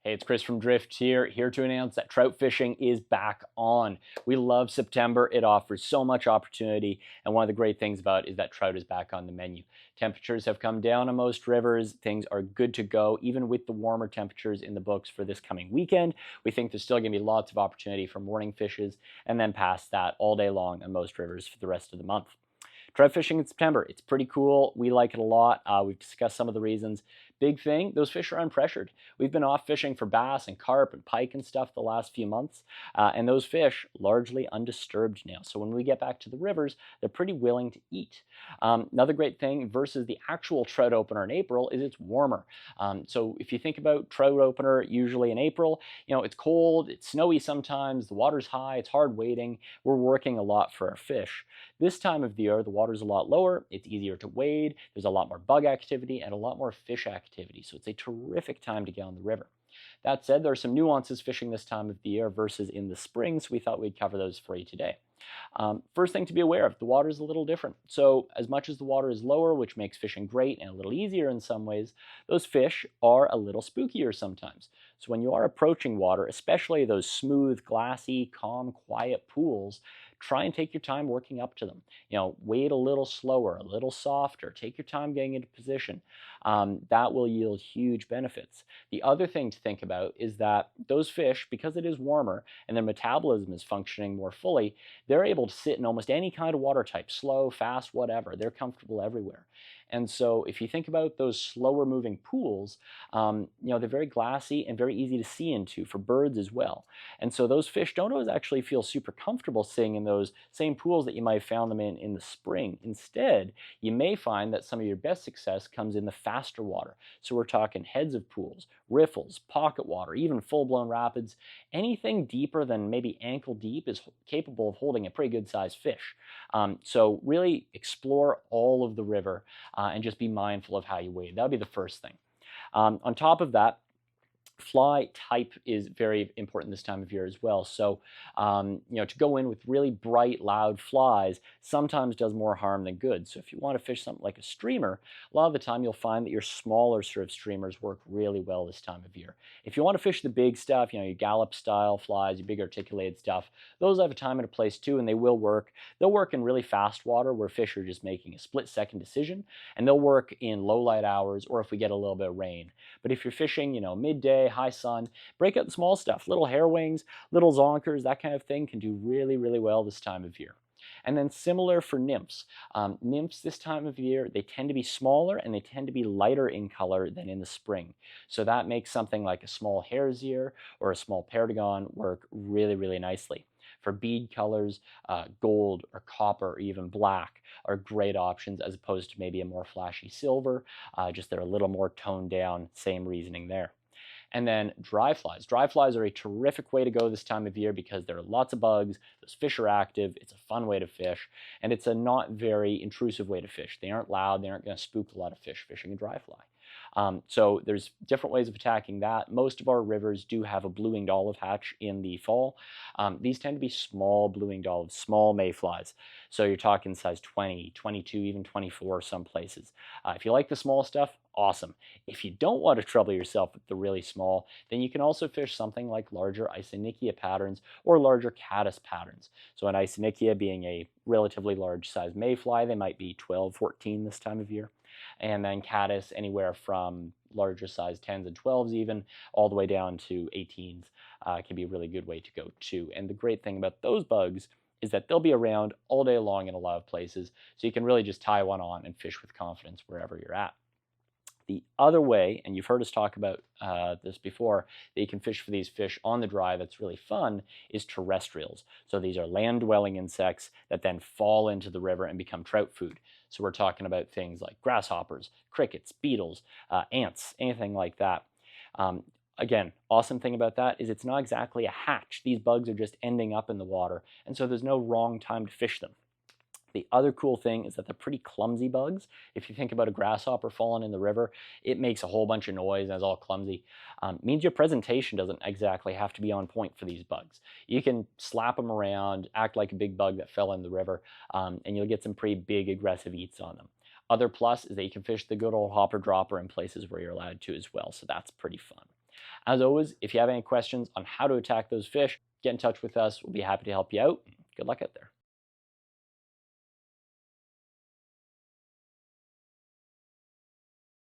Hey, it's Chris from Drift here to announce that trout fishing is back on. We love September. It offers so much opportunity, and one of the great things about it is that trout is back on the menu. Temperatures have come down on most rivers. Things are good to go, even with the warmer temperatures in the books for this coming weekend. We think there's still going to be lots of opportunity for morning fishes, and then past that all day long on most rivers for the rest of the month. Trout fishing in September, it's pretty cool. We like it a lot. We've discussed some of the reasons. Big thing, those fish are unpressured. We've been off fishing for bass and carp and pike and stuff the last few months, and those fish largely undisturbed now. So when we get back to the rivers, they're pretty willing to eat. Another great thing versus the actual trout opener in April is it's warmer. So if you think about trout opener, usually in April, it's cold, it's snowy sometimes, the water's high, it's hard wading. We're working a lot for our fish. This time of the year, the water's a lot lower, it's easier to wade, there's a lot more bug activity and a lot more fish activity. So it's a terrific time to get on the river. That said, there are some nuances fishing this time of the year versus in the spring, so we thought we'd cover those for you today. First thing to be aware of, the water is a little different. So as much as the water is lower, which makes fishing great and a little easier in some ways, those fish are a little spookier sometimes. So when you are approaching water, especially those smooth, glassy, calm, quiet pools, try and take your time working up to them. Wade a little slower, a little softer, take your time getting into position. That will yield huge benefits. The other thing to think about is that those fish, because it is warmer and their metabolism is functioning more fully, they're able to sit in almost any kind of water type, slow, fast, whatever. They're comfortable everywhere. And so if you think about those slower moving pools, they're very glassy and very easy to see into for birds as well. And so those fish don't always actually feel super comfortable sitting in those same pools that you might have found them in the spring. Instead, you may find that some of your best success comes in the faster water. So we're talking heads of pools, riffles, pocket water, even full-blown rapids. Anything deeper than maybe ankle deep is capable of holding a pretty good sized fish. So really explore all of the river and just be mindful of how you wade. That would be the first thing. On top of that, fly type is very important this time of year as well. So, to go in with really bright, loud flies sometimes does more harm than good. So if you want to fish something like a streamer, a lot of the time you'll find that your smaller sort of streamers work really well this time of year. If you want to fish the big stuff, your gallop style flies, your big articulated stuff, those have a time and a place too, and they will work. They'll work in really fast water where fish are just making a split-second decision, and they'll work in low light hours or if we get a little bit of rain. But if you're fishing, midday, high sun, break out the small stuff, little hair wings, little zonkers, that kind of thing can do really, really well this time of year. And then similar for nymphs. Nymphs this time of year, they tend to be smaller and they tend to be lighter in color than in the spring. So that makes something like a small hare's ear or a small perdigon work really, really nicely. For bead colors, gold or copper or even black are great options as opposed to maybe a more flashy silver, just they're a little more toned down, same reasoning there. And then dry flies. Dry flies are a terrific way to go this time of year because there are lots of bugs, those fish are active, it's a fun way to fish, and it's a not very intrusive way to fish. They aren't loud, they aren't going to spook a lot of fish fishing a dry fly. So there's different ways of attacking that. Most of our rivers do have a blue-winged olive hatch in the fall. These tend to be small blue-winged olives, small mayflies. So you're talking size 20, 22, even 24 some places. If you like the small stuff, awesome. If you don't want to trouble yourself with the really small, then you can also fish something like larger Isonychia patterns or larger caddis patterns. So an Isonychia being a relatively large size mayfly, they might be 12, 14 this time of year. And then caddis anywhere from larger size 10s and 12s even, all the way down to 18s can be a really good way to go too. And the great thing about those bugs is that they'll be around all day long in a lot of places, so you can really just tie one on and fish with confidence wherever you're at. The other way, and you've heard us talk about this before, that you can fish for these fish on the dry that's really fun is terrestrials. So these are land-dwelling insects that then fall into the river and become trout food. So we're talking about things like grasshoppers, crickets, beetles, ants, anything like that. Again, awesome thing about that is it's not exactly a hatch. These bugs are just ending up in the water, and so there's no wrong time to fish them. The other cool thing is that they're pretty clumsy bugs. If you think about a grasshopper falling in the river, it makes a whole bunch of noise and is all clumsy. Means your presentation doesn't exactly have to be on point for these bugs. You can slap them around, act like a big bug that fell in the river, and you'll get some pretty big aggressive eats on them. Other plus is that you can fish the good old hopper dropper in places where you're allowed to as well, so that's pretty fun. As always, if you have any questions on how to attack those fish, get in touch with us. We'll be happy to help you out. Good luck out there.